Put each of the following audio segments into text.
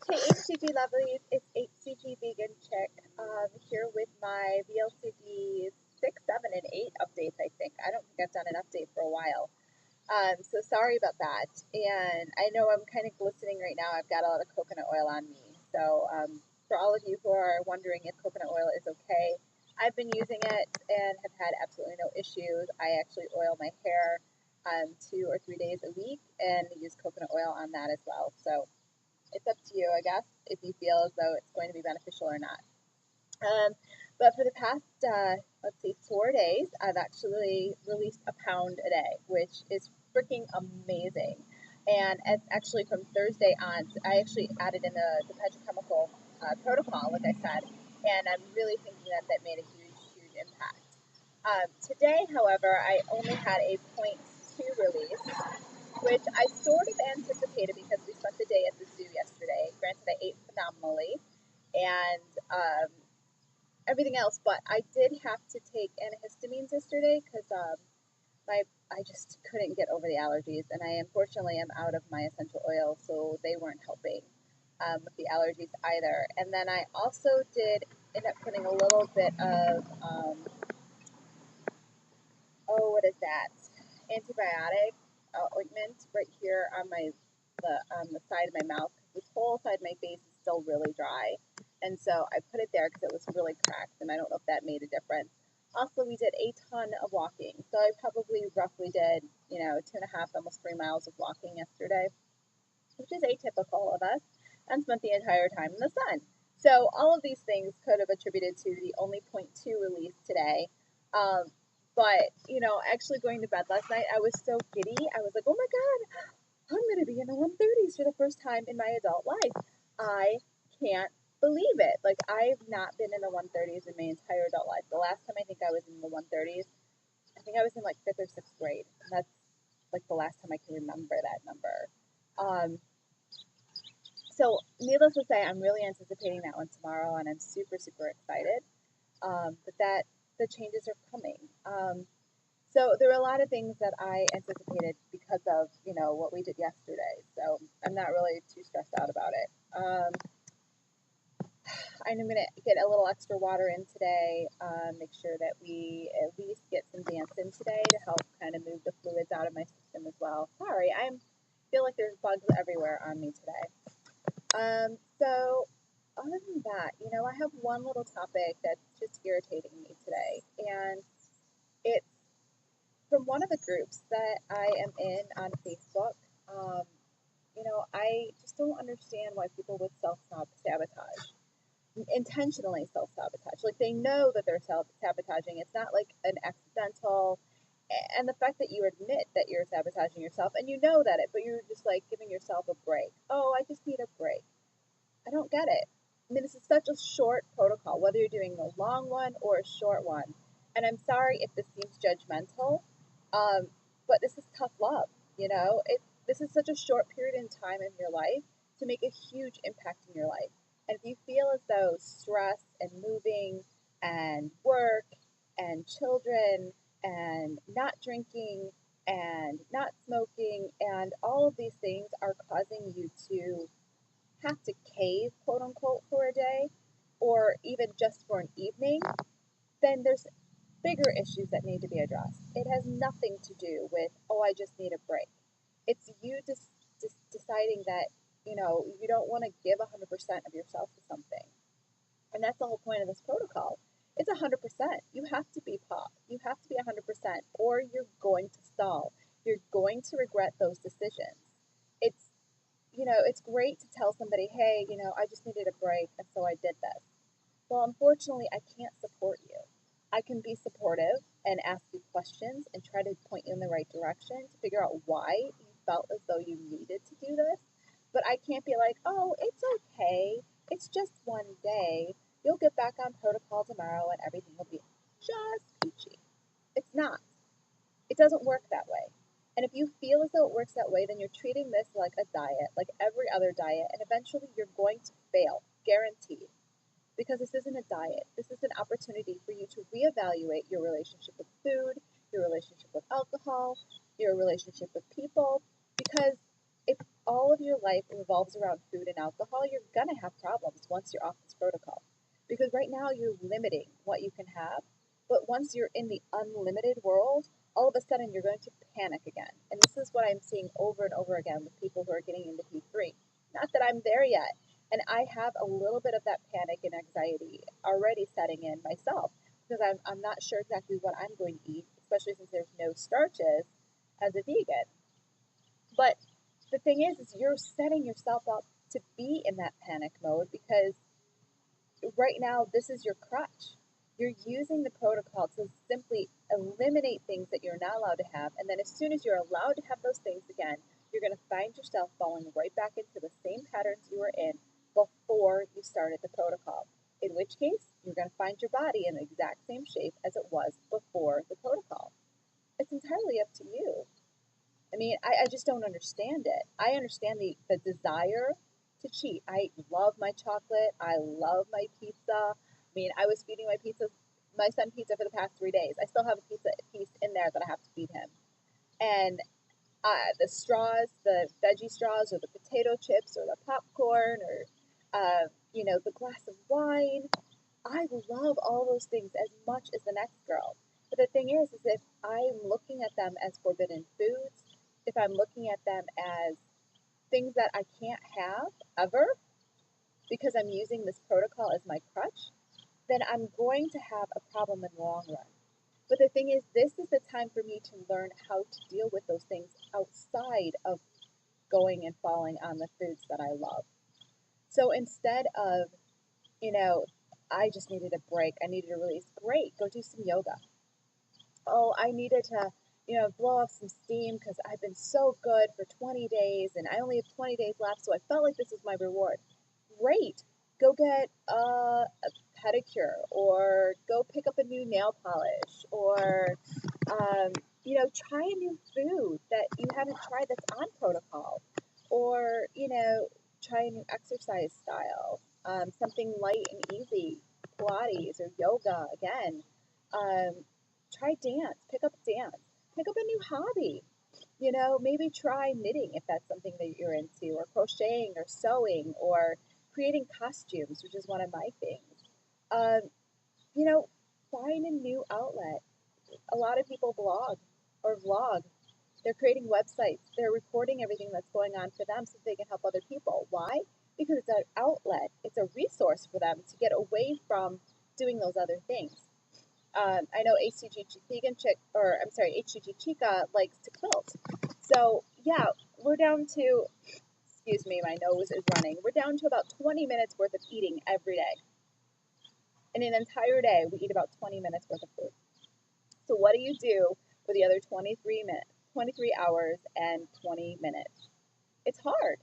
Hey HCG lovelies, it's HCGVeganChic here with my vlcd 6, 7, and 8 updates, I think. I don't think I've done an update for a while. So sorry about that. And I know I'm kind of glistening right now. I've got a lot of coconut oil on me. So for all of you who are wondering if coconut oil is okay, I've been using it and have had absolutely no issues. I actually oil my hair 2 or 3 days a week and use coconut oil on that as well. So it's up to you, I guess, if you feel as though it's going to be beneficial or not. But for the past, let's see, 4 days, I've actually released a pound a day, which is freaking amazing. And it's actually from Thursday on, I actually added in the petrochemical protocol, like I said, and I'm really thinking that that made a huge, huge impact. Today, however, I only had a 0.2 release, which I sort of anticipated because we spent the day at the zoo yesterday. Granted, I ate phenomenally and everything else, but I did have to take antihistamines yesterday because I just couldn't get over the allergies, and I unfortunately am out of my essential oil, so they weren't helping with the allergies either. And then I also did end up putting a little bit of what is that? Antibiotic ointment right here on the side of my mouth. This whole side of my face is still really dry, and so I put it there because it was really cracked, and I don't know if that made a difference. Also, we did a ton of walking, so I probably roughly did 2.5, almost 3 miles of walking yesterday, which is atypical of us, and spent the entire time in the sun. So all of these things could have attributed to the only 0.2 release today. But, actually going to bed last night, I was so giddy. I was like, oh my God, I'm going to be in the 130s for the first time in my adult life. I can't believe it. Like, I've not been in the 130s in my entire adult life. The last time I think I was in the 130s, I think I was in like 5th or 6th grade. And that's like the last time I can remember that number. So needless to say, I'm really anticipating that one tomorrow, and I'm super, super excited. But the changes are coming. So there were a lot of things that I anticipated because of, what we did yesterday. So I'm not really too stressed out about it. I'm going to get a little extra water in today, make sure that we at least get some dance in today to help kind of move the fluids out of my system as well. Sorry, I feel like there's bugs everywhere on me today. So other than that, I have one little topic that's just irritating me today, and it's from one of the groups that I am in on Facebook. I just don't understand why people would self-sabotage, intentionally self-sabotage. Like, they know that they're self-sabotaging. It's not like an accidental, and the fact that you admit that you're sabotaging yourself, and you know that but you're just like giving yourself a break. Oh, I just need a break. I don't get it. I mean, this is such a short protocol, whether you're doing a long one or a short one. And I'm sorry if this seems judgmental, but this is tough love. This is such a short period in time in your life to make a huge impact in your life. And if you feel as though stress and moving and work and children and not drinking and not smoking and all of these things are causing you to have to cave, quote unquote, for a day, or even just for an evening, then there's bigger issues that need to be addressed. It has nothing to do with, oh, I just need a break. It's you just deciding that, you don't want to give 100% of yourself to something. And that's the whole point of this protocol. It's 100%. You have to be pop. You have to be 100%, or you're going to stall. You're going to regret those decisions. It's great to tell somebody, hey, I just needed a break, and so I did this. Well, unfortunately, I can't support you. I can be supportive and ask you questions and try to point you in the right direction to figure out why you felt as though you needed to do this. But I can't be like, oh, it's okay. It's just one day. You'll get back on protocol tomorrow and everything will be just peachy. It's not. It doesn't work that way. And if you feel as though it works that way, then you're treating this like a diet, like every other diet, and eventually you're going to fail, guaranteed. Because this isn't a diet. This is an opportunity for you to reevaluate your relationship with food, your relationship with alcohol, your relationship with people. Because if all of your life revolves around food and alcohol, you're going to have problems once you're off this protocol. Because right now you're limiting what you can have. But once you're in the unlimited world, all of a sudden you're going to panic again. And this is what I'm seeing over and over again with people who are getting into P3. Not that I'm there yet. And I have a little bit of that panic and anxiety already setting in myself because I'm not sure exactly what I'm going to eat, especially since there's no starches as a vegan. But the thing is you're setting yourself up to be in that panic mode because right now this is your crutch. You're using the protocol to simply eliminate things that you're not allowed to have. And then as soon as you're allowed to have those things again, you're going to find yourself falling right back into the same patterns you were in before you started the protocol. In which case, you're going to find your body in the exact same shape as it was before the protocol. It's entirely up to you. I mean, I just don't understand it. I understand the desire to cheat. I love my chocolate. I love my pizza. I mean, I was feeding my son pizza for the past 3 days. I still have a pizza piece in there that I have to feed him. And the straws, the veggie straws, or the potato chips, or the popcorn, or the glass of wine. I love all those things as much as the next girl. But the thing is if I'm looking at them as forbidden foods, if I'm looking at them as things that I can't have ever because I'm using this protocol as my crutch, then I'm going to have a problem in the long run. But the thing is, this is the time for me to learn how to deal with those things outside of going and falling on the foods that I love. So instead of, I just needed a break, I needed a release, great, go do some yoga. Oh, I needed to, blow off some steam because I've been so good for 20 days and I only have 20 days left, so I felt like this was my reward. Great, go get a pedicure or go pick up a new nail polish or, try a new food that you haven't tried that's on protocol or, try a new exercise style, something light and easy, Pilates or yoga again. Try dance, pick up a new hobby. Maybe try knitting if that's something that you're into, or crocheting or sewing or creating costumes, which is one of my things. Find a new outlet. A lot of people blog or vlog. They're creating websites. They're recording everything that's going on for them so they can help other people. Why? Because it's an outlet. It's a resource for them to get away from doing those other things. I know HCG Chica likes to quilt. So, yeah, we're down to, excuse me, my nose is running. We're down to about 20 minutes worth of eating every day. In an entire day, we eat about 20 minutes worth of food. So what do you do for the other 23 hours and 20 minutes? It's hard.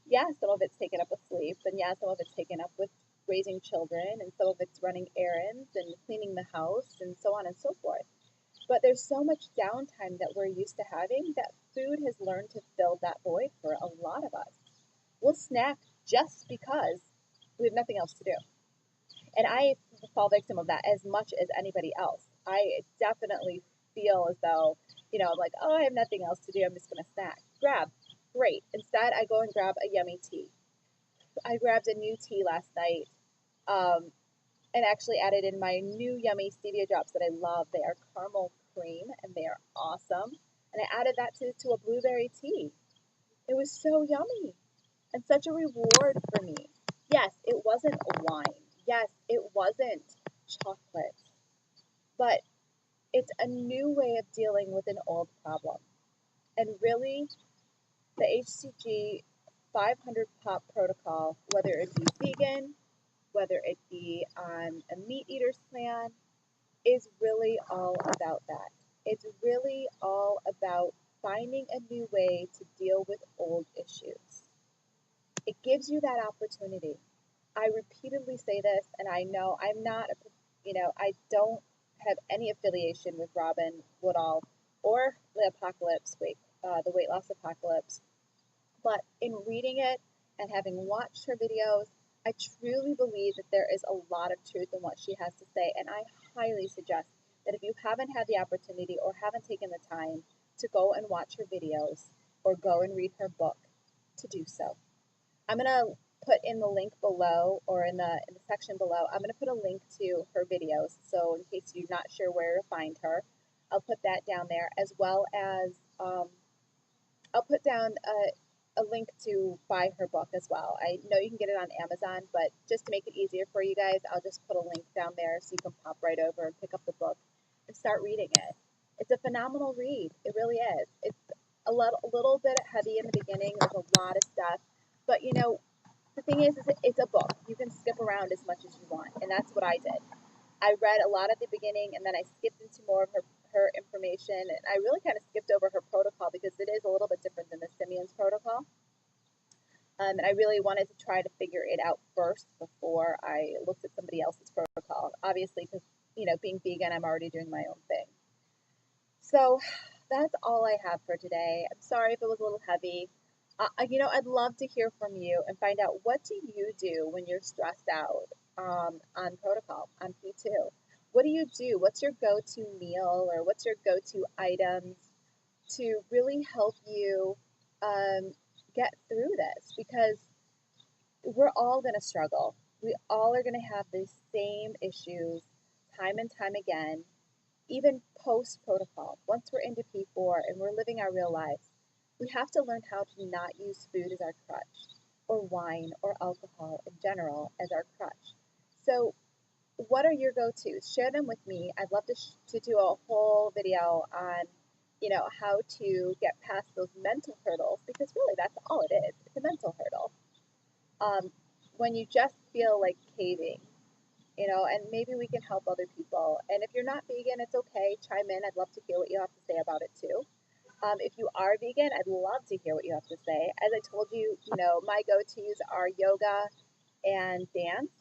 Yeah, some of it's taken up with sleep, and yeah, some of it's taken up with raising children, and some of it's running errands and cleaning the house and so on and so forth. But there's so much downtime that we're used to having that food has learned to fill that void for a lot of us. We'll snack just because we have nothing else to do. And I fall victim of that as much as anybody else. I definitely feel as though, I'm like, oh, I have nothing else to do. I'm just going to snack. Grab. Great. Instead, I go and grab a yummy tea. I grabbed a new tea last night and actually added in my new yummy stevia drops that I love. They are caramel cream and they are awesome. And I added that to a blueberry tea. It was so yummy and such a reward for me. Yes, it wasn't wine. Yes, it wasn't chocolate. But it's a new way of dealing with an old problem. And really, the HCG 500 pop protocol, whether it be vegan, whether it be on a meat eater's plan, is really all about that. It's really all about finding a new way to deal with old issues. It gives you that opportunity. I repeatedly say this, and I know I'm not, I don't have any affiliation with Robin Woodall or the the weight loss apocalypse. But in reading it and having watched her videos, I truly believe that there is a lot of truth in what she has to say. And I highly suggest that if you haven't had the opportunity or haven't taken the time to go and watch her videos or go and read her book, to do so. I'm going to put in the link below, or in the section below, I'm going to put a link to her videos. So in case you're not sure where to find her, I'll put that down there, as well as I'll put down a link to buy her book as well. I know you can get it on Amazon, but just to make it easier for you guys, I'll just put a link down there so you can pop right over and pick up the book and start reading it. It's a phenomenal read. It really is. It's a little bit heavy in the beginning. There's a lot of stuff, but you know, the thing is it's a book. You can skip around as much as you want, and that's what I did. I read a lot at the beginning, and then I skipped into more of her information, and I really kind of skipped over her protocol because it is a little bit different than the Simeon's protocol. And I really wanted to try to figure it out first before I looked at somebody else's protocol. Obviously, because, you know, being vegan, I'm already doing my own thing. So that's all I have for today. I'm sorry if it was a little heavy. You know, I'd love to hear from you and find out, what do you do when you're stressed out on protocol, on P2? What do you do? What's your go-to meal, or what's your go-to items to really help you get through this? Because we're all going to struggle. We all are going to have the same issues time and time again, even post-protocol. Once we're into P4 and we're living our real lives, we have to learn how to not use food as our crutch, or wine or alcohol in general as our crutch. So what are your go-tos? Share them with me. I'd love to do a whole video on, you know, how to get past those mental hurdles, because really that's all it is. It's a mental hurdle. When you just feel like caving, you know, and maybe we can help other people. And if you're not vegan, it's okay. Chime in. I'd love to hear what you have to say about it too. If you are vegan, I'd love to hear what you have to say. As I told you, you know, my go-tos are yoga and dance.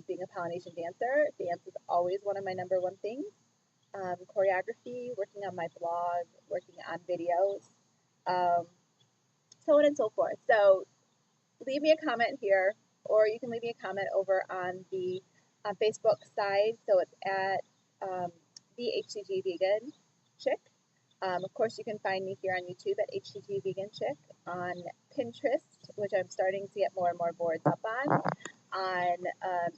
Being a Polynesian dancer, dance is always one of my number one things. Choreography, working on my blog, working on videos, so on and so forth. So leave me a comment here, or you can leave me a comment over on the Facebook side. So it's at the HCGVeganChic. Of course, you can find me here on YouTube at HCGVeganChic, on Pinterest, which I'm starting to get more and more boards up on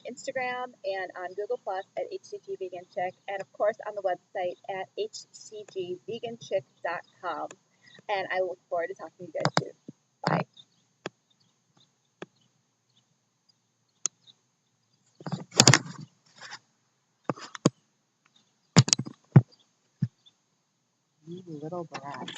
Instagram, and on Google Plus at HCGVeganChic, and of course on the website at HCGVeganChic.com. And I look forward to talking to you guys soon. Bye. You little brat.